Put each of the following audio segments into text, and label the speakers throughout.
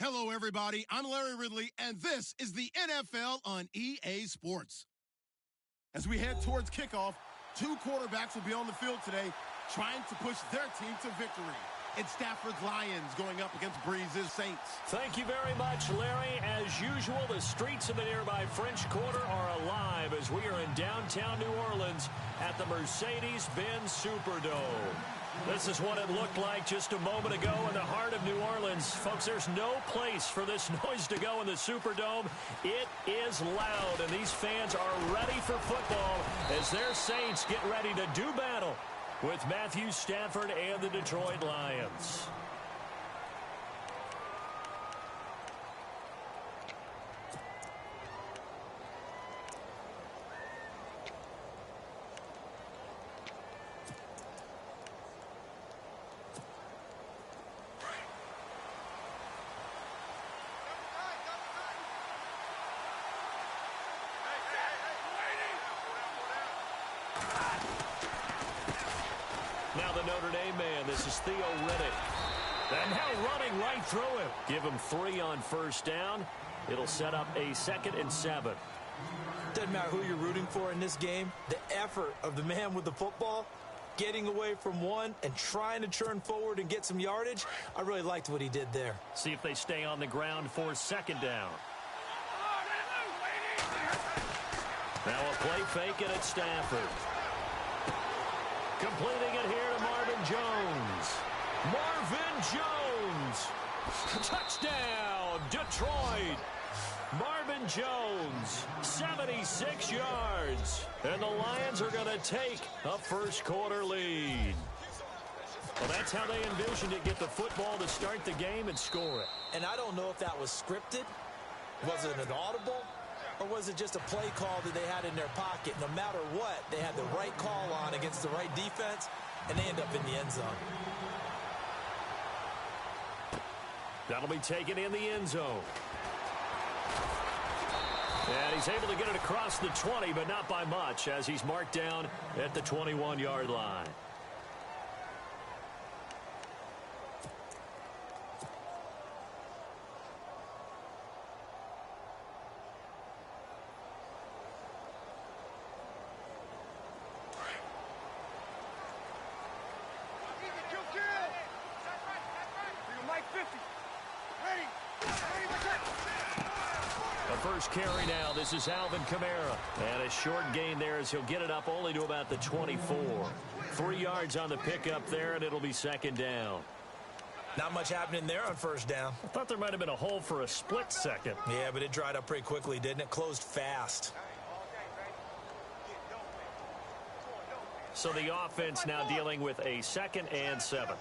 Speaker 1: Hello, everybody. I'm Larry Ridley, and this is the NFL on EA Sports. As we head towards kickoff, two quarterbacks will be on the field today trying to push their team to victory. It's Stafford's Lions going up against Breeze's Saints.
Speaker 2: Thank you very much, Larry. As usual, the streets of the nearby French Quarter are alive as we are in downtown New Orleans at the Mercedes-Benz Superdome. This is what it looked like just a moment ago in the heart of New Orleans. Folks, there's no place for this noise to go in the Superdome. It is loud, and these fans are ready for football as their Saints get ready to do battle with Matthew Stafford and the Detroit Lions. Now the Notre Dame man, this is Theo Riddick. And now running right through him. Give him 3 on first down. It'll set up a 2nd and 7.
Speaker 3: Doesn't matter who you're rooting for in this game. The effort of the man with the football, getting away from one and trying to turn forward and get some yardage, I really liked what he did there.
Speaker 2: See if they stay on the ground for 2nd down. Now a play fake and it's Stafford. Completing it here to Marvin Jones. Marvin Jones. Touchdown, Detroit. Marvin Jones, 76 yards. And the Lions are going to take a first-quarter lead. Well, that's how they envisioned it, get the football to start the game and score it.
Speaker 3: And I don't know if that was scripted. Was it an audible? Or was it just a play call that they had in their pocket? No matter what, they had the right call on against the right defense, and they end up in the end zone.
Speaker 2: That'll be taken in the end zone. And he's able to get it across the 20, but not by much, as he's marked down at the 21-yard line. First carry now. This is Alvin Kamara. And a short gain there as he'll get it up only to about the 24. 3 yards on the pickup there, and it'll be 2nd down.
Speaker 3: Not much happening there on first down.
Speaker 2: I thought there might have been a hole for a split second.
Speaker 3: Yeah, but it dried up pretty quickly, didn't it? Closed fast.
Speaker 2: So the offense now dealing with a 2nd and 7.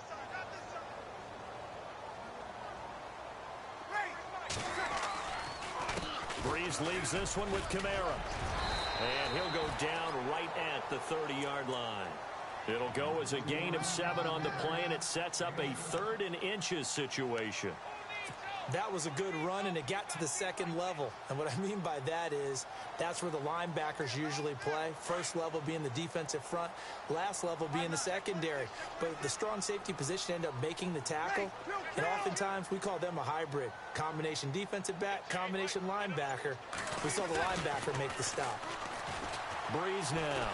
Speaker 2: Breeze leaves this one with Kamara. And he'll go down right at the 30-yard line. It'll go as a gain of 7 on the play, and it sets up a 3rd and inches situation.
Speaker 3: That was a good run, and it got to the 2nd level. And what I mean by that is that's where the linebackers usually play. First level being the defensive front, last level being the secondary. But the strong safety position ended up making the tackle, and oftentimes we call them a hybrid. Combination defensive back, combination linebacker. We saw the linebacker make the stop.
Speaker 2: Breeze now.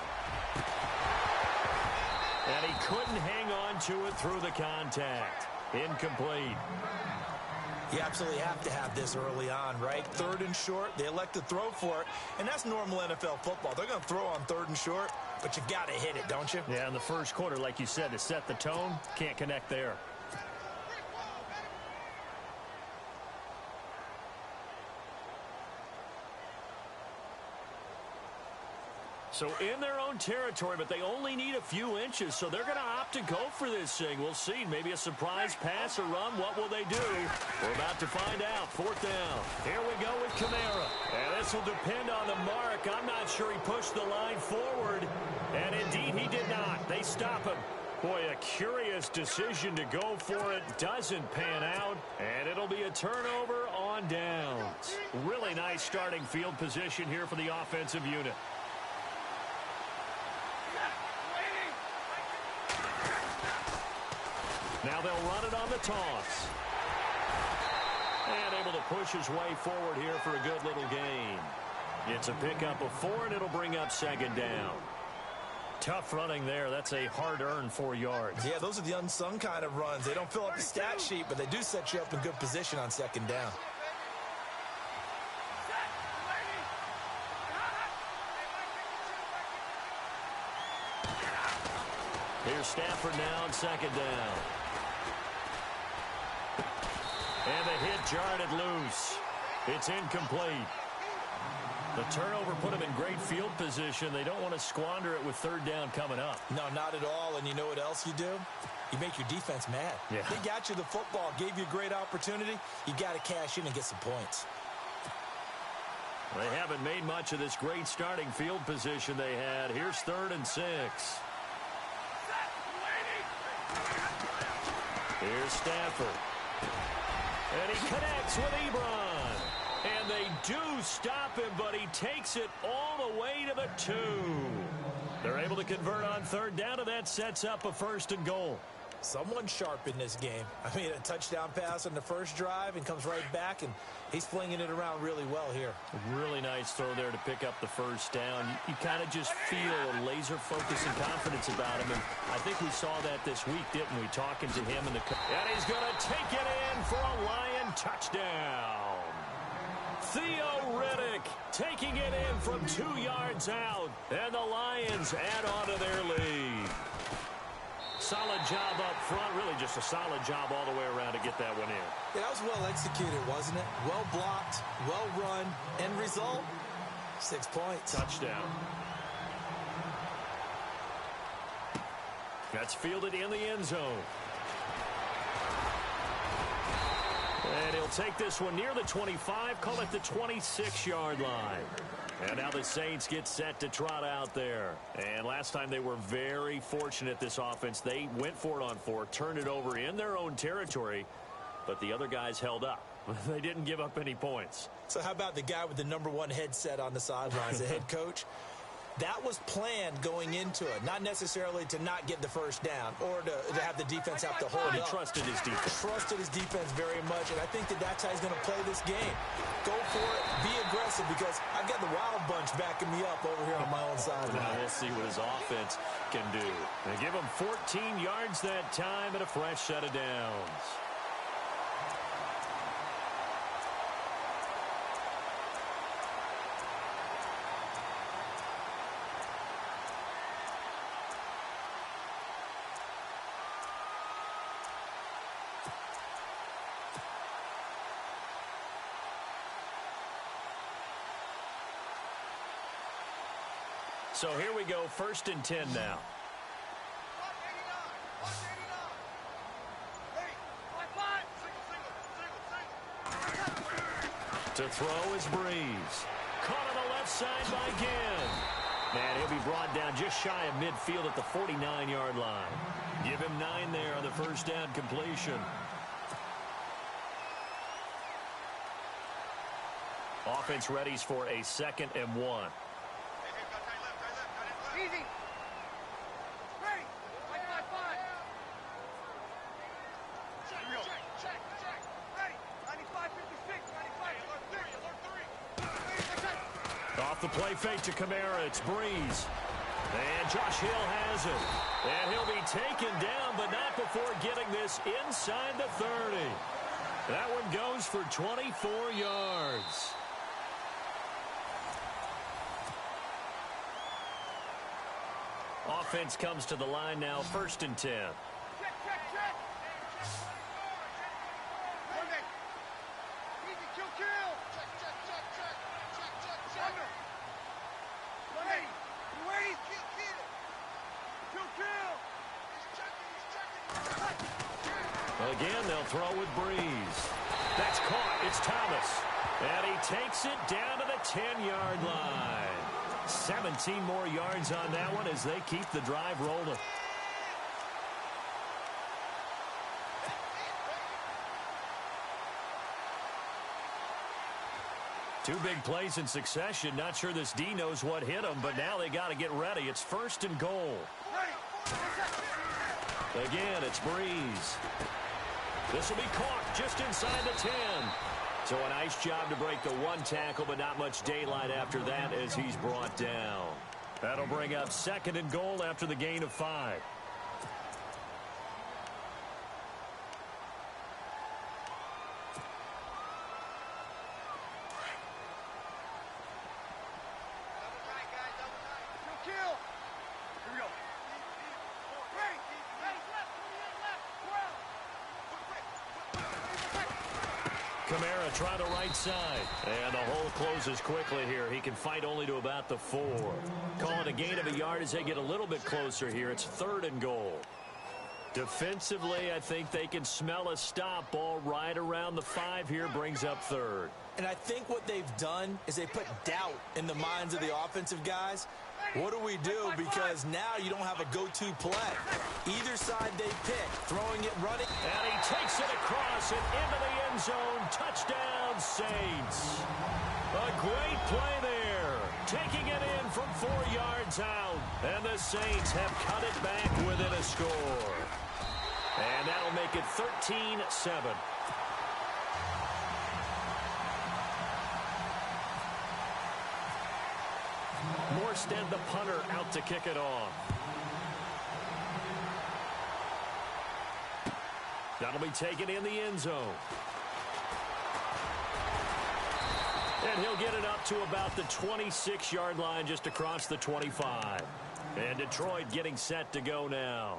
Speaker 2: And he couldn't hang on to it through the contact. Incomplete.
Speaker 3: You absolutely have to have this early on, right? 3rd and short, they elect to throw for it, and that's normal NFL football. They're going to throw on 3rd and short, but you've got to hit it, don't you?
Speaker 2: Yeah, in the first quarter, like you said, to set the tone, can't connect there. So in their own territory, but they only need a few inches, so they're going to opt to go for this thing. We'll see. Maybe a surprise pass or run. What will they do? We're about to find out. 4th down. Here we go with Kamara. And this will depend on the mark. I'm not sure he pushed the line forward. And indeed, he did not. They stop him. Boy, a curious decision to go for it. Doesn't pan out. And it'll be a turnover on downs. Really nice starting field position here for the offensive unit. Now they'll run it on the toss. And able to push his way forward here for a good little gain. It's a pickup of 4, and it'll bring up second down. Tough running there. That's a hard-earned 4 yards.
Speaker 3: Yeah, those are the unsung kind of runs. They don't fill up the stat sheet, but they do set you up in good position on second down.
Speaker 2: Here's Stafford now on second down. And the hit jarred it loose. It's incomplete. The turnover put them in great field position. They don't want to squander it with third down coming up.
Speaker 3: No, not at all. And you know what else you do? You make your defense mad.
Speaker 2: Yeah.
Speaker 3: They got you the football, gave you a great opportunity. You got to cash in and get some points.
Speaker 2: They haven't made much of this great starting field position they had. Here's 3rd and 6. Here's Stafford. And he connects with Ebron. And they do stop him, but he takes it all the way to the 2. They're able to convert on third down, and that sets up a 1st and goal.
Speaker 3: Someone sharp in this game. I mean, a touchdown pass on the first drive and comes right back, and he's flinging it around really well here.
Speaker 2: A really nice throw there to pick up the 1st down. You kind of just feel a laser focus and confidence about him, and I think we saw that this week, didn't we? Talking to him and he's going to take it in for a Lion touchdown. Theo Riddick taking it in from 2 yards out, and the Lions add on to their lead. Solid job up front, really just a solid job all the way around to get that one in.
Speaker 3: Yeah, that was well executed, wasn't it? Well blocked, well run. End result, 6 points.
Speaker 2: Touchdown. That's fielded in the end zone. And he'll take this one near the 25, call it the 26-yard line. And now the Saints get set to trot out there. And last time they were very fortunate, this offense. They went for it on 4, turned it over in their own territory, but the other guys held up. They didn't give up any points.
Speaker 3: So how about the guy with the #1 headset on the sidelines, the head coach? That was planned going into it, not necessarily to not get the 1st down or to have the defense have to hold up.
Speaker 2: He trusted his defense.
Speaker 3: Trusted his defense very much, and I think that's how he's going to play this game. Go for it, be aggressive, because I've got the Wild Bunch backing me up over here on my own sideline.
Speaker 2: Now we'll see what his offense can do. They give him 14 yards that time and a fresh set of downs. So here we go, 1st and 10 now. To throw is Breeze. Caught on the left side by Ginn. And he'll be brought down just shy of midfield at the 49-yard line. Give him 9 there on the 1st down completion. Offense readies for a 2nd and 1.
Speaker 4: Easy. Ready. 5-5-5. Check. Ready. 95-56. 95.
Speaker 2: Off the play fake to Kamara. It's Breeze. And Josh Hill has it. And he'll be taken down, but not before getting this inside the 30. That one goes for 24 yards. Offense comes to the line now, 1st and 10.
Speaker 4: Check. Easy, kill. Check. Ready. You ready? Kill. He's checking.
Speaker 2: Again, they'll throw with Breeze. That's caught. It's Thomas. And he takes it down to the 10-yard line. 17 more yards on that one as they keep the drive rolling. Two big plays in succession. Not sure this D knows what hit him, but now they got to get ready. It's 1st and goal. Again, it's Breeze. This will be caught just inside the 10. So a nice job to break the one tackle, but not much daylight after that as he's brought down. That'll bring up 2nd and goal after the gain of 5. Kamara try the right side. And the hole closes quickly here. He can fight only to about the 4. Call it a gain of a yard as they get a little bit closer here. It's 3rd and goal. Defensively, I think they can smell a stop. Ball right around the 5 here brings up 3rd.
Speaker 3: And I think what they've done is they put doubt in the minds of the offensive guys. What do we do? Because now you don't have a go-to play. Either side they pick, throwing it, running.
Speaker 2: And he takes it across and into the end zone. Touchdown, Saints. A great play there. Taking it in from 4 yards out. And the Saints have cut it back within a score. And that'll make it 13-7. Morstead, the punter, out to kick it off. That'll be taken in the end zone. And he'll get it up to about the 26-yard line, just across the 25. And Detroit getting set to go now.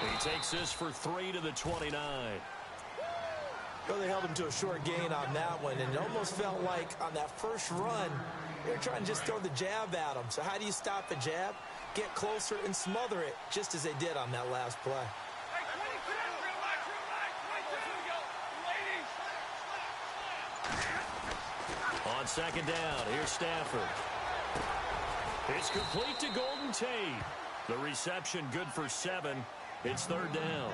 Speaker 2: He takes this for 3 to the 29.
Speaker 3: Well, they held him to a short gain on that one, and it almost felt like on that first run, they were trying to just throw the jab at him. So how do you stop a jab? Get closer and smother it, just as they did on that last play.
Speaker 2: On 2nd down, here's Stafford. It's complete to Golden Tate. The reception good for 7. It's 3rd down.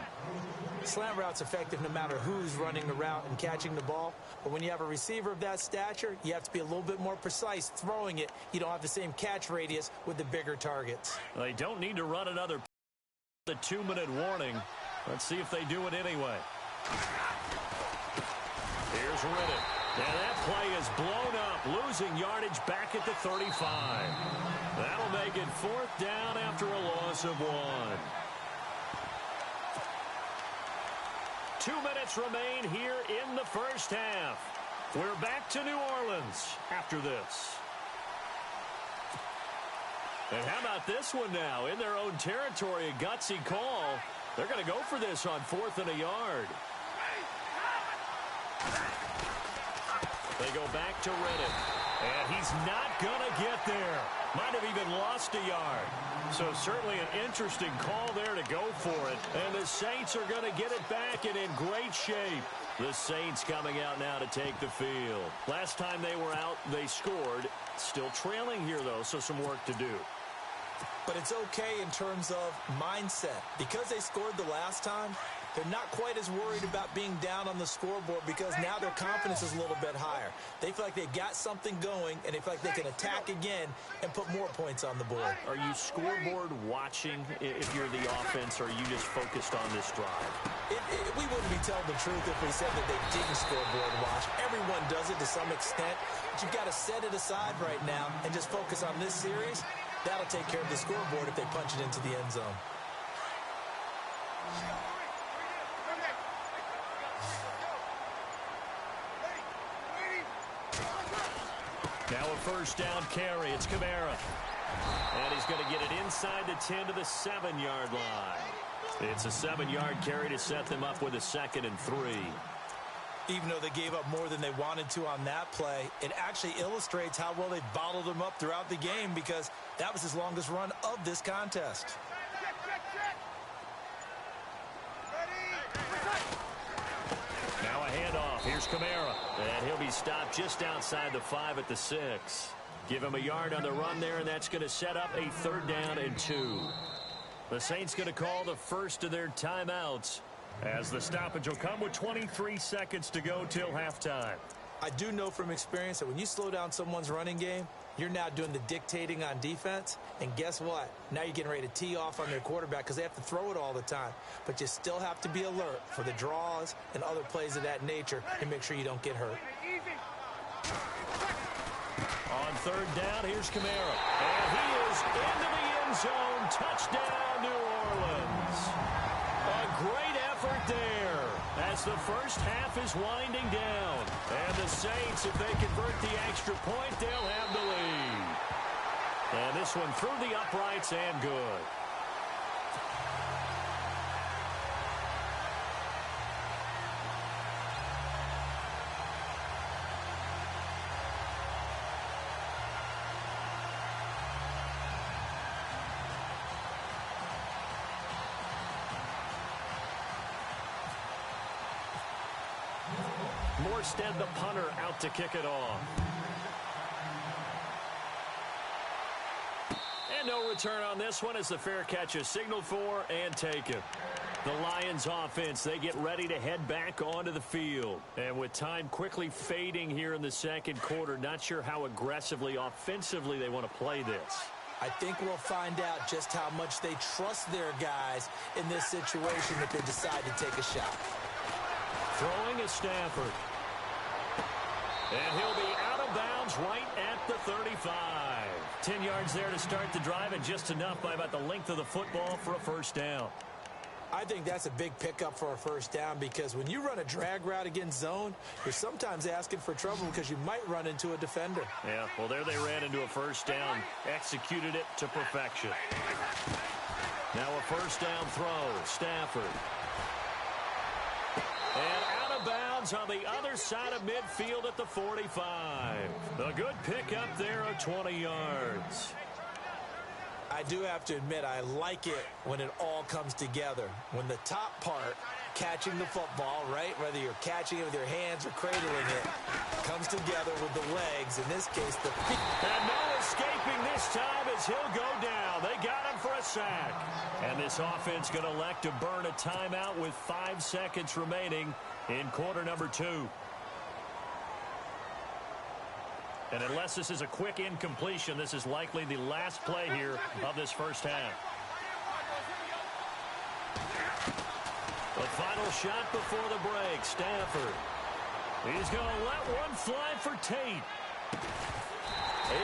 Speaker 3: Slant route's effective no matter who's running the route and catching the ball. But when you have a receiver of that stature, you have to be a little bit more precise throwing it. You don't have the same catch radius with the bigger targets.
Speaker 2: They don't need to run another. The 2-minute warning. Let's see if they do it anyway. Here's Riddick. And that play is blown up, losing yardage back at the 35. That'll make it 4th down after a loss of 1. 2 minutes remain here in the first half. We're back to New Orleans after this. And how about this one now? In their own territory, a gutsy call. They're going to go for this on 4th and a yard. They go back to Riddick. And he's not going to get there. Might have even lost a yard. So certainly an interesting call there to go for it. And the Saints are going to get it back and in great shape. The Saints coming out now to take the field. Last time they were out, they scored. Still trailing here, though, so some work to do.
Speaker 3: But it's okay in terms of mindset. Because they scored the last time, they're not quite as worried about being down on the scoreboard because now their confidence is a little bit higher. They feel like they got something going, and they feel like they can attack again and put more points on the board.
Speaker 2: Are you scoreboard watching if you're the offense, or are you just focused on this drive?
Speaker 3: We wouldn't be telling the truth if we said that they didn't scoreboard watch. Everyone does it to some extent, but you've got to set it aside right now and just focus on this series. That'll take care of the scoreboard if they punch it into the end zone.
Speaker 2: Now a 1st down carry. It's Kamara. And he's going to get it inside the 10 to the 7-yard line. It's a 7-yard carry to set them up with a 2nd and 3.
Speaker 3: Even though they gave up more than they wanted to on that play, it actually illustrates how well they bottled him up throughout the game because that was his longest run of this contest.
Speaker 2: Now a handoff. Here's Kamara. And he'll be stopped just outside the 5 at the 6. Give him a yard on the run there, and that's going to set up a 3rd down and 2. The Saints going to call the first of their timeouts. As the stoppage will come with 23 seconds to go till halftime.
Speaker 3: I do know from experience that when you slow down someone's running game, you're now doing the dictating on defense. And guess what? Now you're getting ready to tee off on their quarterback because they have to throw it all the time. But you still have to be alert for the draws and other plays of that nature and make sure you don't get hurt.
Speaker 2: On third down, here's Kamara. And he is into the end zone. Touchdown, New Orleans. A great effort there as the first half is winding down. And the Saints, if they convert the extra point, they'll have the lead. And this one through the uprights and good. Morstead, the punter, out to kick it off. And no return on this one as the fair catch is signaled for and taken. The Lions offense, they get ready to head back onto the field. And with time quickly fading here in the second quarter, not sure how aggressively, offensively they want to play this.
Speaker 3: I think we'll find out just how much they trust their guys in this situation if they decide to take a shot.
Speaker 2: Throwing is Stafford. And he'll be out of bounds right at the 35. 10 yards there to start the drive, and just enough by about the length of the football for a first down.
Speaker 3: I think that's a big pickup for a first down because when you run a drag route against zone, you're sometimes asking for trouble because you might run into a defender.
Speaker 2: Yeah, well, there they ran into a first down, executed it to perfection. Now a first down throw, Stafford. And out of bounds on the other side of midfield at the 45. A good pickup there of 20 yards.
Speaker 3: I do have to admit, I like it when it all comes together. When the top part, catching the football, right, whether you're catching it with your hands or cradling it, comes together with the legs, in this case, the feet.
Speaker 2: And no escaping this time as he'll go down. They got him for a sack. And this offense going to elect to burn a timeout with 5 seconds remaining in quarter number 2. And unless this is a quick incompletion, this is likely the last play here of this first half. The final shot before the break, Stafford. He's going to let one fly for Tate.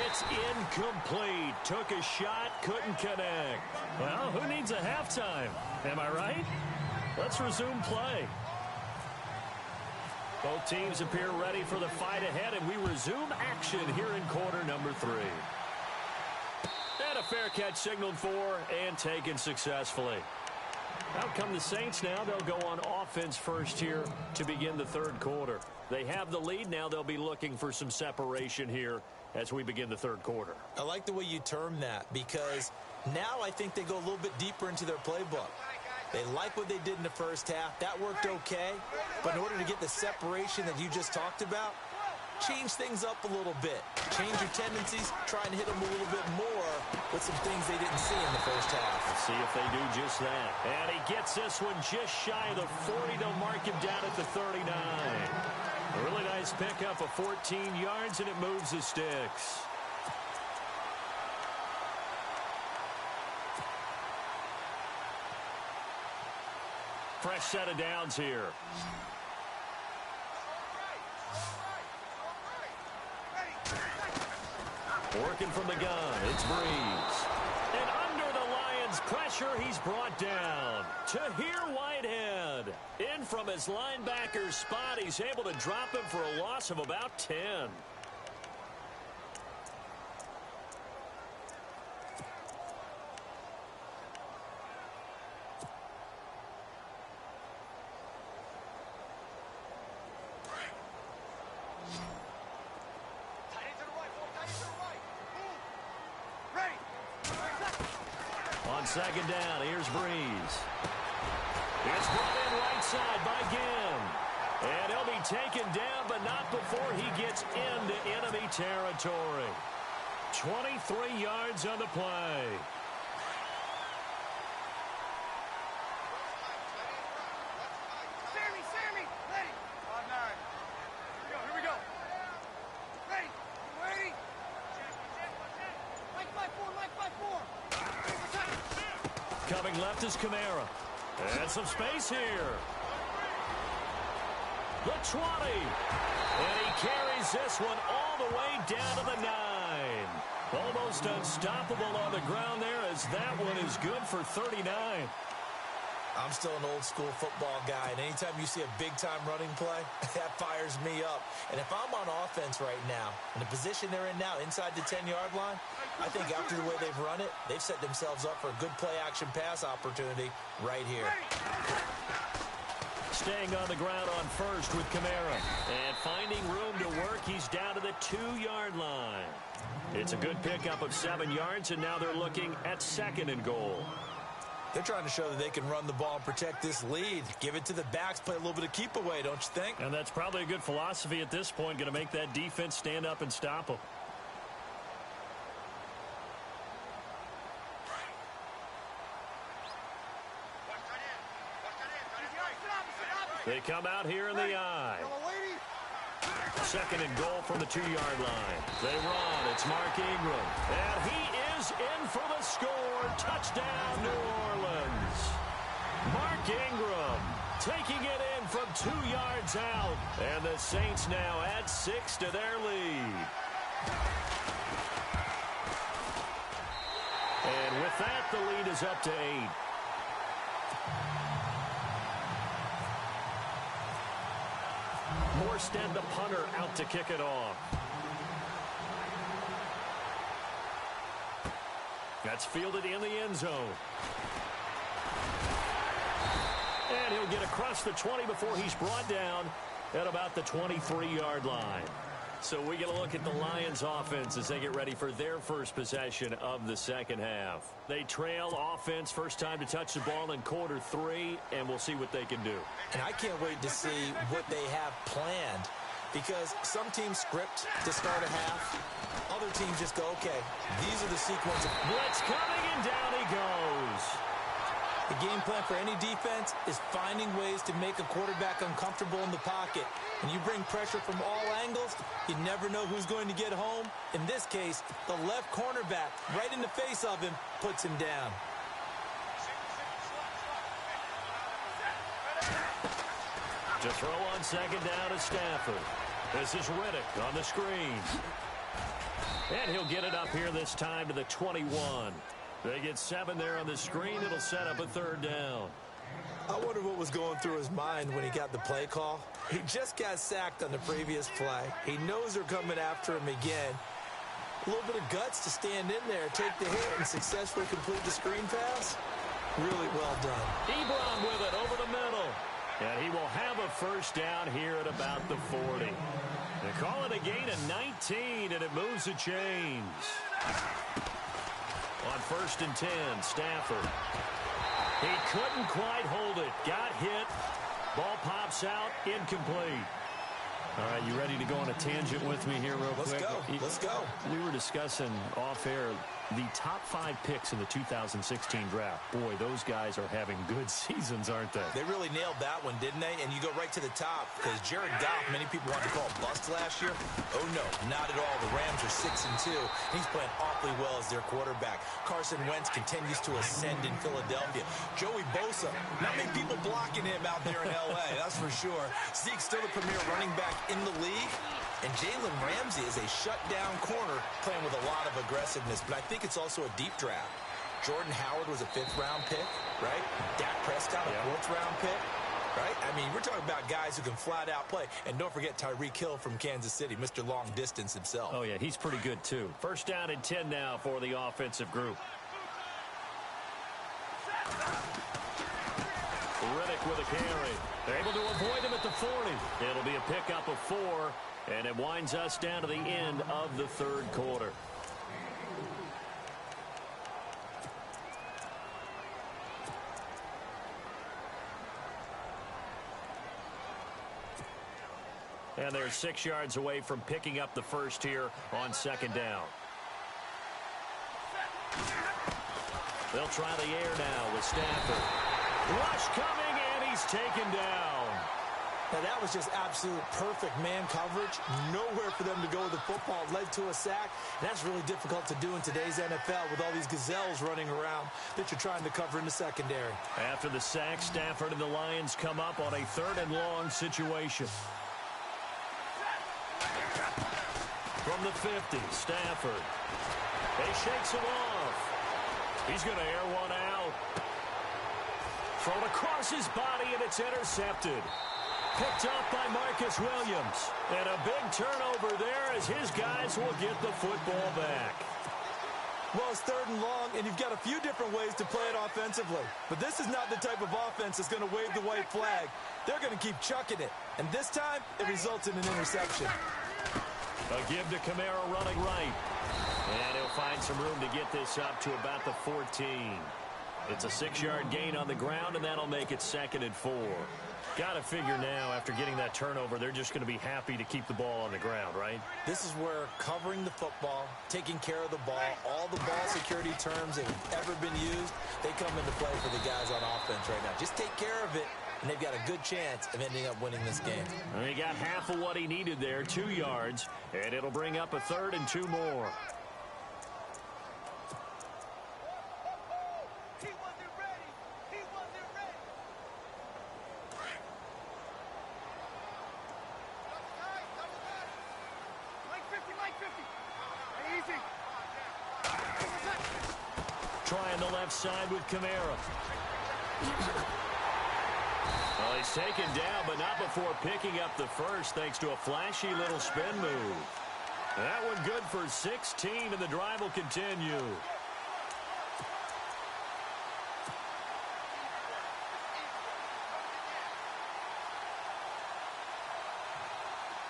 Speaker 2: It's incomplete. Took a shot, couldn't connect. Well, who needs a halftime? Am I right? Let's resume play. Both teams appear ready for the fight ahead, and we resume action here in quarter number 3. And a fair catch signaled for and taken successfully. Out come the Saints now. They'll go on offense first here to begin the third quarter. They have the lead. Now they'll be looking for some separation here as we begin the third quarter.
Speaker 3: I like the way you term that because now I think they go a little bit deeper into their playbook. They like what they did in the first half. That worked okay. But in order to get the separation that you just talked about, change things up a little bit. Change your tendencies. Try and hit them a little bit more with some things they didn't see in the first half.
Speaker 2: Let's see if they do just that. And he gets this one just shy of the 40. They'll mark him down at the 39. A really nice pickup of 14 yards, and it moves the sticks. Fresh set of downs here. Working from the gun, it's Breeze. And under the Lions' pressure, he's brought down. Tahir Whitehead. In from his linebacker spot, he's able to drop him for a loss of about 10. Second down, here's Breeze. It's brought in right side by Ginn. And he'll be taken down, but not before he gets into enemy territory. 23 yards on the play. Coming left is Kamara. And some space here. The 20. And he carries this one all the way down to the 9. Almost unstoppable on the ground there, as that one is good for 39.
Speaker 3: I'm still an old-school football guy, and anytime you see a big-time running play, that fires me up. And if I'm on offense right now, in the position they're in now, inside the 10-yard line, I think after the way they've run it, they've set themselves up for a good play-action pass opportunity right here.
Speaker 2: Staying on the ground on first with Kamara. And finding room to work, he's down to the 2-yard line. It's a good pickup of 7 yards, and now they're looking at 2nd and goal.
Speaker 3: They're trying to show that they can run the ball and protect this lead. Give it to the backs, play a little bit of keep away, don't you think?
Speaker 2: And that's probably a good philosophy at this point, going to make that defense stand up and stop them. They come out here in the I. 2nd and goal from the 2-yard line. They run. It's Mark Ingram. And he is in for the score. Touchdown, New Orleans. Mark Ingram taking it in from 2 yards out. And the Saints now add 6 to their lead. And with that, the lead is up to 8. Morstead, the punter, out to kick it off. That's fielded in the end zone. And he'll get across the 20 before he's brought down at about the 23-yard line. So we get a look at the Lions offense as they get ready for their first possession of the second half. They trail offense, first time to touch the ball in quarter 3, and we'll see what they can do.
Speaker 3: And I can't wait to see what they have planned, because some teams script to start a half. Other teams just go, okay, these are the sequences.
Speaker 2: Blitz coming, and down he goes.
Speaker 3: The game plan for any defense is finding ways to make a quarterback uncomfortable in the pocket. When you bring pressure from all angles, you never know who's going to get home. In this case, the left cornerback, right in the face of him, puts him down.
Speaker 2: To throw on second down to Stafford. This is Riddick on the screen. And he'll get it up here this time to the 21. They get 7 there on the screen. It'll set up a 3rd down.
Speaker 3: I wonder what was going through his mind when he got the play call. He just got sacked on the previous play. He knows they're coming after him again. A little bit of guts to stand in there, take the hit, and successfully complete the screen pass. Really well done.
Speaker 2: Ebron with it over the middle. And he will have a first down here at about the 40. They call it a gain of 19, and it moves the chains. On 1st and 10, Stafford. He couldn't quite hold it. Got hit. Ball pops out. Incomplete. All right, you ready to go on a tangent with me here real quick?
Speaker 3: Let's go.
Speaker 2: We were discussing off air the top 5 picks in the 2016 draft. Boy, those guys are having good seasons, aren't they?
Speaker 3: They really nailed that one, didn't they? And you go right to the top, because Jared Goff, many people wanted to call bust last year. Oh, no, not at all. The Rams are 6-2. He's playing awfully well as their quarterback. Carson Wentz continues to ascend in Philadelphia. Joey Bosa, not many people blocking him out there in L.A., that's for sure. Zeke's still the premier running back in the league. And Jalen Ramsey is a shutdown corner playing with a lot of aggressiveness. But I think it's also a deep draft. Jordan Howard was a 5th-round pick, right? Dak Prescott, a 4th-round pick, right? I mean, we're talking about guys who can flat-out play. And don't forget Tyreek Hill from Kansas City, Mr. Long Distance himself.
Speaker 2: Oh, yeah, he's pretty good, too. First down and 10 now for the offensive group. Riddick with a carry. They're able to avoid him at the 40. It'll be a pickup of 4, and it winds us down to the end of the 3rd quarter. And they're 6 yards away from picking up the first here on 2nd down. They'll try the air now with Stafford. Rush coming, and he's taken down.
Speaker 3: Now, that was just absolute perfect man coverage. Nowhere for them to go with the football. It led to a sack. And that's really difficult to do in today's NFL with all these gazelles running around that you're trying to cover in the secondary.
Speaker 2: After the sack, Stafford and the Lions come up on a 3rd and long situation. From the 50, Stafford. He shakes him off. He's going to air one out. Thrown across his body, and it's intercepted. Picked up by Marcus Williams. And a big turnover there as his guys will get the football back.
Speaker 3: Well, it's 3rd and long, and you've got a few different ways to play it offensively. But this is not the type of offense that's going to wave the white flag. They're going to keep chucking it. And this time, it results in an interception.
Speaker 2: A give to Kamara running right. And he'll find some room to get this up to about the 14. It's a 6-yard gain on the ground, and that'll make it 2nd and 4. Got to figure now, after getting that turnover, they're just going to be happy to keep the ball on the ground, right?
Speaker 3: This is where covering the football, taking care of the ball, all the ball security terms that have ever been used, they come into play for the guys on offense right now. Just take care of it, and they've got a good chance of ending up winning this game.
Speaker 2: And he got half of what he needed there, 2 yards, and it'll bring up a 3rd and 2 more. Trying the left side with Kamara. Well, he's taken down, but not before picking up the first, thanks to a flashy little spin move. That one good for 16, and the drive will continue.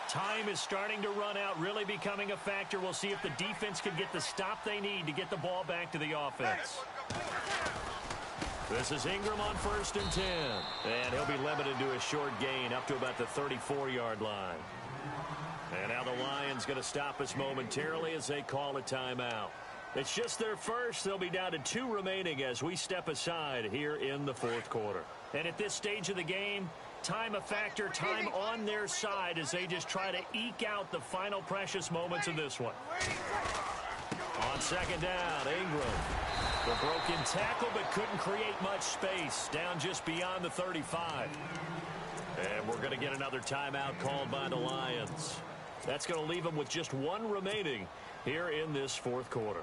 Speaker 2: Time is starting to run out, really becoming a factor. We'll see if the defense can get the stop they need to get the ball back to the offense. This is Ingram on 1st and 10. And he'll be limited to a short gain up to about the 34-yard line. And now the Lions going to stop us momentarily as they call a timeout. It's just their first. They'll be down to 2 remaining as we step aside here in the 4th quarter. And at this stage of the game, time a factor, time on their side as they just try to eke out the final precious moments of this one. On 2nd down, Ingram. The broken tackle, but couldn't create much space. Down just beyond the 35. And we're going to get another timeout called by the Lions. That's going to leave them with just 1 remaining here in this 4th quarter.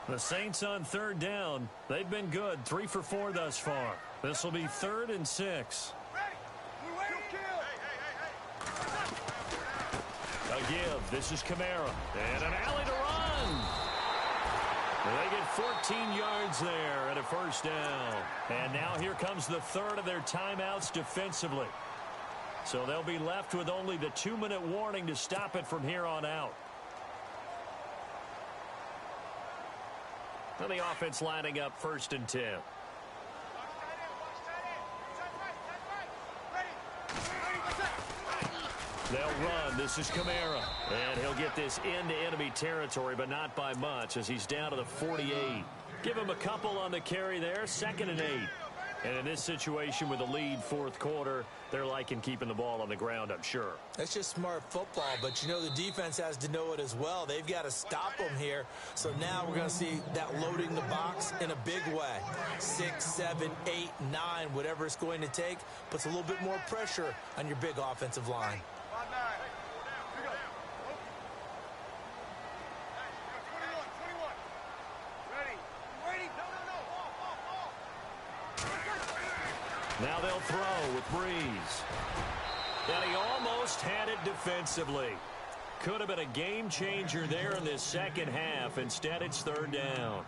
Speaker 2: The Saints on 3rd down. They've been good, 3 for 4 thus far. This will be 3rd and 6. A give. This is Kamara. And an alley to run. They get 14 yards there and a 1st down. And now here comes the 3rd of their timeouts defensively. So they'll be left with only the 2-minute warning to stop it from here on out. And the offense lining up 1st and 10. They'll run. This is Kamara. And he'll get this into enemy territory, but not by much as he's down to the 48. Give him a couple on the carry there. 2nd and 8. And in this situation with a lead 4th quarter, they're liking keeping the ball on the ground, I'm sure.
Speaker 3: That's just smart football, but you know the defense has to know it as well. They've got to stop them here. So now we're going to see that loading the box in a big way. 6, 7, 8, 9, whatever it's going to take, puts a little bit more pressure on your big offensive line.
Speaker 2: Now they'll throw with Breeze. And he almost had it defensively. Could have been a game changer there in this 2nd half. Instead, it's 3rd down.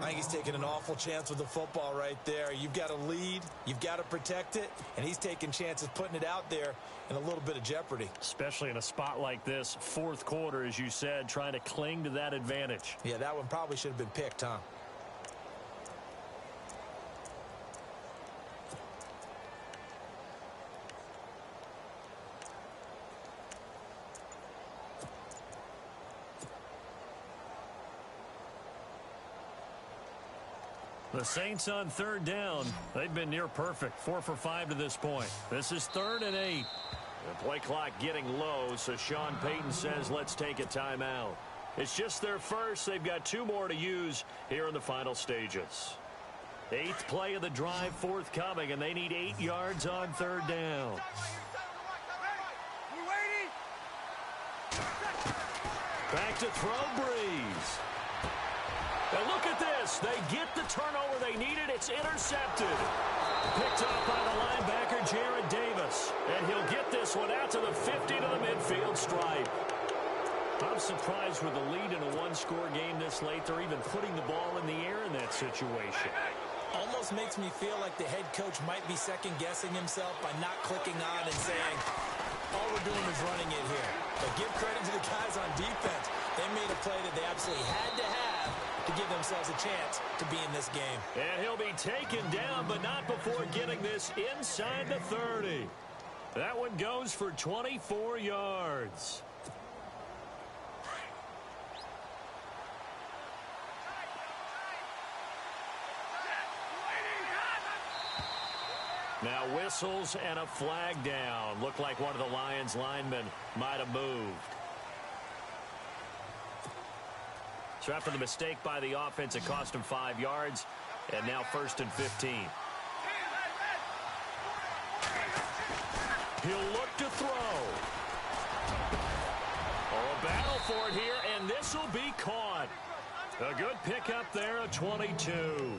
Speaker 3: I think he's taking an awful chance with the football right there. You've got to lead, you've got to protect it, and he's taking chances putting it out there in a little bit of jeopardy.
Speaker 2: Especially in a spot like this, 4th quarter, as you said, trying to cling to that advantage.
Speaker 3: Yeah, that one probably should have been picked, huh?
Speaker 2: The Saints on third down. They've been near perfect. 4 for 5 to this point. This is 3rd and 8. The play clock getting low, so Sean Payton says let's take a timeout. It's just their first. They've got 2 more to use here in the final stages. 8th play of the drive forthcoming, and they need 8 yards on third down. Back to throw, Breeze. And look at this. They get the turnover they needed. It's intercepted. Picked off by the linebacker, Jared Davis. And he'll get this one out to the 50 to the midfield stripe. I'm surprised with the lead in a one-score game this late. They're even putting the ball in the air in that situation.
Speaker 3: Almost makes me feel like the head coach might be second-guessing himself by not clicking on and saying, all we're doing is running it here. But give credit to the guys on defense. They made a play that they absolutely had to have to give themselves a chance to be in this game.
Speaker 2: And he'll be taken down, but not before getting this inside the 30. That one goes for 24 yards. Now whistles and a flag down. Looked like one of the Lions linemen might have moved. So after the mistake by the offense, it cost him 5 yards. And now 1st and 15. He'll look to throw. Oh, a battle for it here, and this will be caught. A good pickup there, a 22.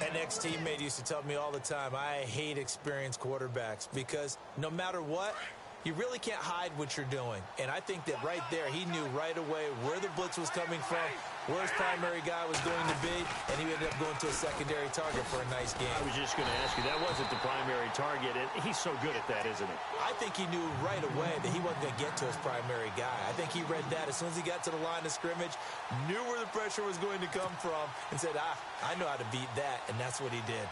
Speaker 3: An ex-teammate used to tell me all the time, I hate experienced quarterbacks because no matter what, you really can't hide what you're doing. And I think that right there, he knew right away where the blitz was coming from, where his primary guy was going to be, and he ended up going to a secondary target for a nice game.
Speaker 2: I was just going to ask you, that wasn't the primary target. He's so good at that, isn't he?
Speaker 3: I think he knew right away that he wasn't going to get to his primary guy. I think he read that as soon as he got to the line of scrimmage, knew where the pressure was going to come from, and said, I know how to beat that, and that's what he did.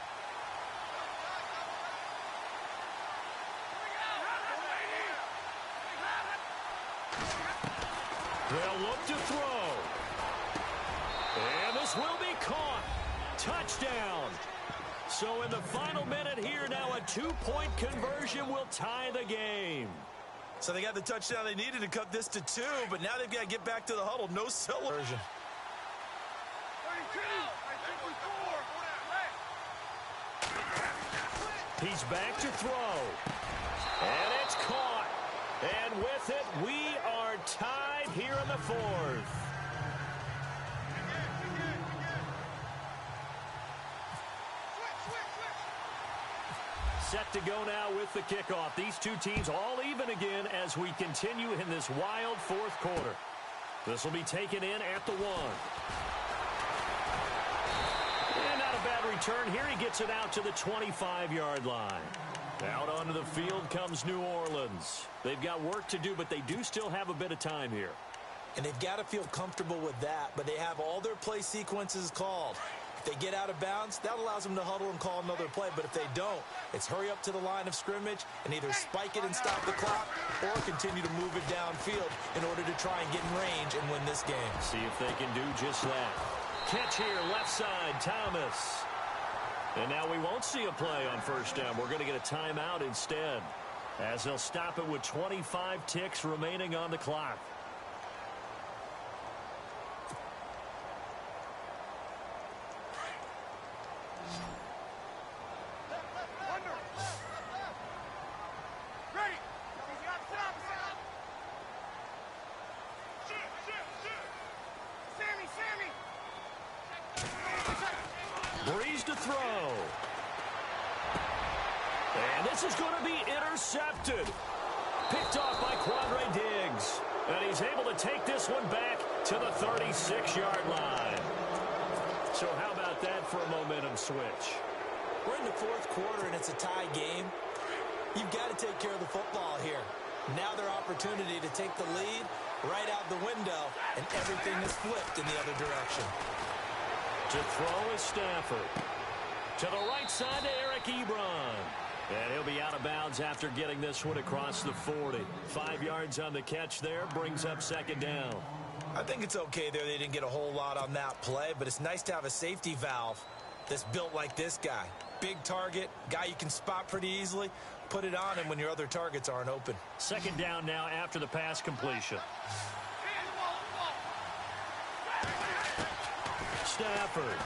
Speaker 2: They'll look to throw. And this will be caught. Touchdown. So in the final minute here, now a 2-point conversion will tie the game.
Speaker 3: So they got the touchdown they needed to cut this to 2, but now they've got to get back to the huddle. No celebration.
Speaker 2: He's back to throw. And it's caught. And with it, we are tied here in the 4th. Set to go now with the kickoff. These two teams all even again as we continue in this wild 4th quarter. This will be taken in at the 1. And not a bad return here. He gets it out to the 25-yard line. Out onto the field comes New Orleans. They've got work to do, but they do still have a bit of time here.
Speaker 3: And they've got to feel comfortable with that, but they have all their play sequences called. If they get out of bounds, that allows them to huddle and call another play. But if they don't, it's hurry up to the line of scrimmage and either spike it and stop the clock or continue to move it downfield in order to try and get in range and win this game.
Speaker 2: See if they can do just that. Catch here, left side, Thomas. And now we won't see a play on 1st down. We're going to get a timeout instead, as they'll stop it with 25 ticks remaining on the clock. Breeze to throw. And this is going to be intercepted. Picked off by Quandre Diggs. And he's able to take this one back to the 36-yard line. So how about that for a momentum switch?
Speaker 3: We're in the 4th quarter, and it's a tie game. You've got to take care of the football here. Now their opportunity to take the lead right out the window, and everything is flipped in the other direction.
Speaker 2: To throw is Stafford. To the right side to Eric Ebron. And he'll be out of bounds after getting this one across the 40. 5 yards on the catch there, brings up 2nd down.
Speaker 3: I think it's okay there. They didn't get a whole lot on that play, but it's nice to have a safety valve that's built like this guy. Big target, guy you can spot pretty easily. Put it on him when your other targets aren't open.
Speaker 2: Second down now after the pass completion. Stafford.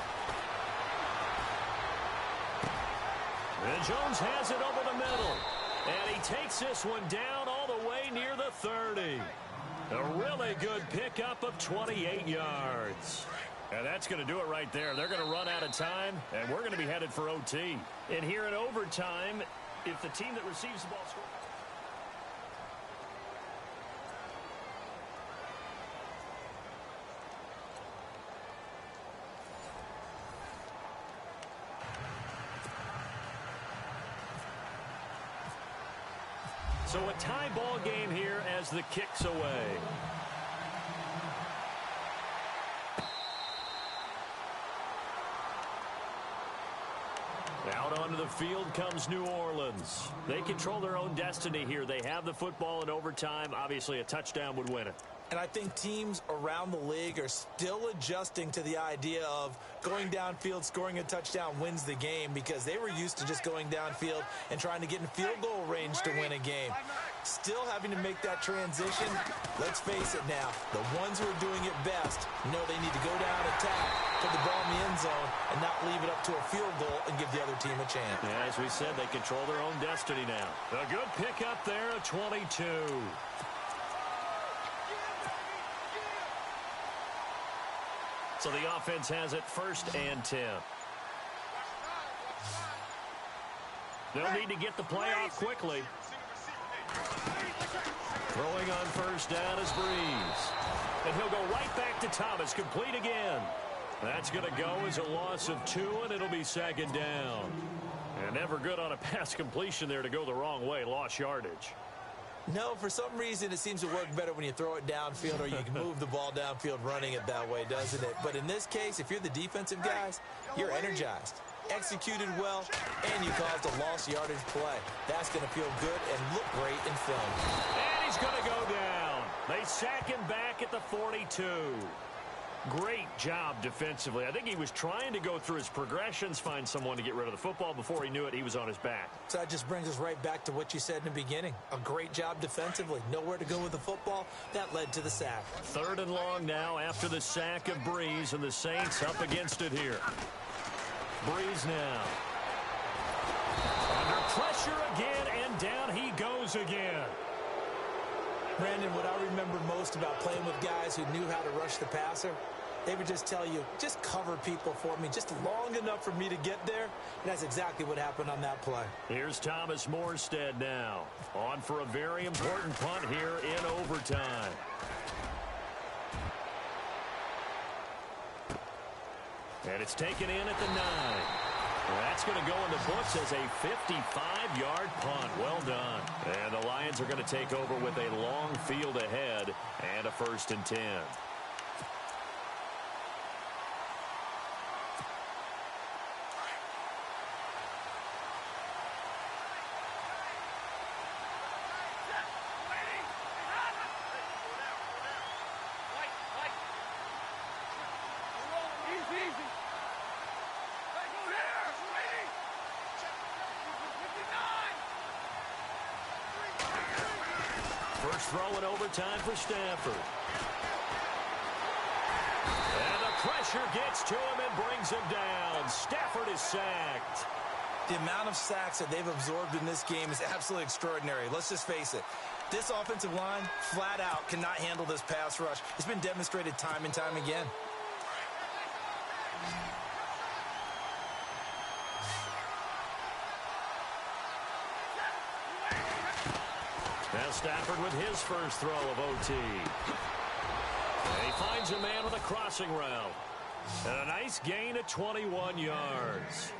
Speaker 2: And Jones has it over the middle. And he takes this one down all the way near the 30. A really good pickup of 28 yards. And that's going to do it right there. They're going to run out of time, and we're going to be headed for OT. And here in overtime, if the team that receives the ball scores. So a tie ball game here as the kick's away. Out onto the field comes New Orleans. They control their own destiny here. They have the football in overtime. Obviously, a touchdown would win it.
Speaker 3: And I think teams around the league are still adjusting to the idea of going downfield, scoring a touchdown wins the game, because they were used to just going downfield and trying to get in field goal range to win a game. Still having to make that transition. Let's face it now, the ones who are doing it best know they need to go down, attack, put the ball in the end zone, and not leave it up to a field goal and give the other team a chance.
Speaker 2: Yeah, as we said, they control their own destiny now. A good pickup there, a 22. So the offense has it 1st and 10. They'll need to get the play off quickly. Throwing on 1st down is Breeze. And he'll go right back to Thomas, complete again. That's going to go as a loss of 2, and it'll be 2nd down. And never good on a pass completion there to go the wrong way, lost yardage.
Speaker 3: No, for some reason it seems to work better when you throw it downfield, or you can move the ball downfield running it that way, doesn't it? But in this case, if you're the defensive guys, you're energized, executed well, and you caused a lost yardage play. That's going to feel good and look great in film.
Speaker 2: And he's going to go down. They sack him back at the 42. Great job defensively. I think he was trying to go through his progressions, find someone to get rid of the football. Before he knew it, he was on his back.
Speaker 3: So that just brings us right back to what you said in the beginning. A great job defensively. Nowhere to go with the football. That led to the sack.
Speaker 2: 3rd and long now after the sack of Breeze, and the Saints up against it here. Breeze now. Under pressure again, and down he goes again.
Speaker 3: Brandon, what I remember most about playing with guys who knew how to rush the passer, they would just tell you, just cover people for me, just long enough for me to get there. And that's exactly what happened on that play.
Speaker 2: Here's Thomas Morstead now, on for a very important punt here in overtime. And it's taken in at the 9. That's going to go in the books as a 55-yard punt. Well done. And the Lions are going to take over with a long field ahead and a 1st and 10. First throw in overtime for Stafford. And the pressure gets to him and brings him down. Stafford is sacked.
Speaker 3: The amount of sacks that they've absorbed in this game is absolutely extraordinary. Let's just face it. This offensive line, flat out, cannot handle this pass rush. It's been demonstrated time and time again.
Speaker 2: Now Stafford with his first throw of OT. And he finds a man with a crossing route. And a nice gain of 21 yards.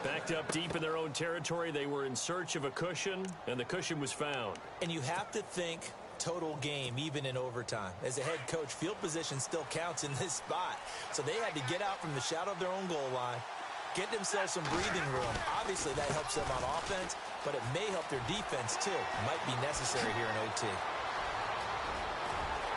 Speaker 2: Backed up deep in their own territory, they were in search of a cushion, and the cushion was found.
Speaker 3: And you have to think total game, even in overtime. As a head coach, field position still counts in this spot. So they had to get out from the shadow of their own goal line, get themselves some breathing room. Obviously, that helps them on offense, but it may help their defense, too. Might be necessary here in OT.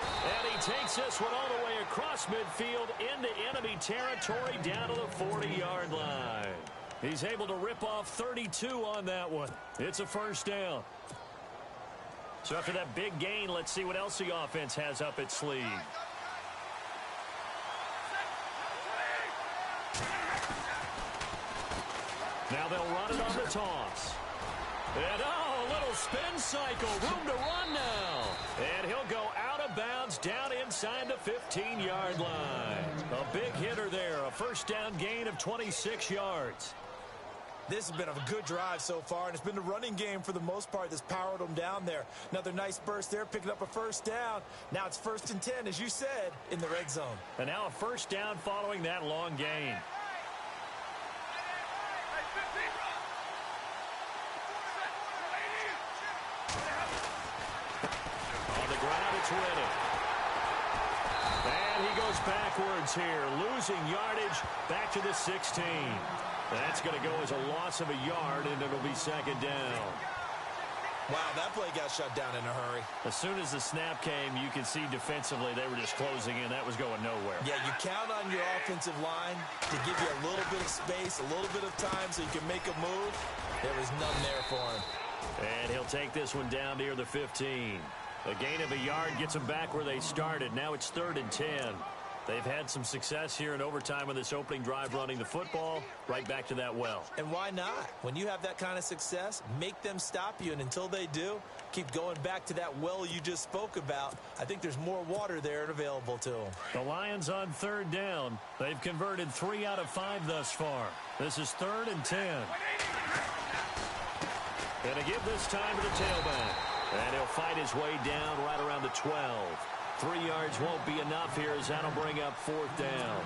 Speaker 2: And he takes this one all the way across midfield into enemy territory down to the 40-yard line. He's able to rip off 32 on that one. It's a first down. So after that big gain, let's see what else the offense has up its sleeve. Now they'll run it on the toss. And a little spin cycle. Room to run now. And he'll go out of bounds down inside the 15-yard line. A big hitter there. A first down gain of 26 yards.
Speaker 3: This has been a good drive so far, and it's been the running game for the most part that's powered them down there. Another nice burst there, picking up a first down. Now it's 1st and 10, as you said, in the red zone.
Speaker 2: And now a first down following that long gain. On the ground, it's Riddick. And he goes backwards here, losing yardage back to the 16. That's going to go as a loss of a yard, and it'll be second down.
Speaker 3: Wow, that play got shut down in a hurry.
Speaker 2: As soon as the snap came, you can see defensively they were just closing in. That was going nowhere.
Speaker 3: Yeah, you count on your offensive line to give you a little bit of space, a little bit of time so you can make a move. There was none there for him.
Speaker 2: And he'll take this one down near the 15. A gain of a yard gets them back where they started. Now it's 3rd and 10. They've had some success here in overtime on this opening drive running the football. Right back to that well.
Speaker 3: And why not? When you have that kind of success, make them stop you. And until they do, keep going back to that well you just spoke about. I think there's more water there and available to them.
Speaker 2: The Lions on 3rd down. They've converted 3 out of 5 thus far. This is 3rd and 10. Gonna give this time to the tailback. And he'll fight his way down right around the 12. 3 yards won't be enough here as that'll bring up 4th down.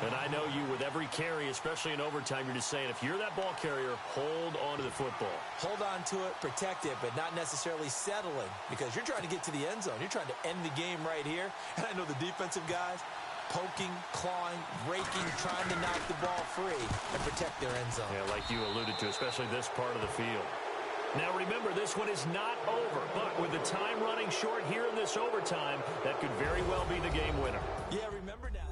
Speaker 2: And I know you, with every carry, especially in overtime, you're just saying, if you're that ball carrier, hold on to the football.
Speaker 3: Hold on to it, protect it, but not necessarily settling, because you're trying to get to the end zone. You're trying to end the game right here. And I know the defensive guys poking, clawing, raking, trying to knock the ball free and protect their end zone.
Speaker 2: Yeah, like you alluded to, especially this part of the field. Now remember, this one is not over, but with the time running short here in this overtime, that could very well be the game winner.
Speaker 3: Yeah, remember now.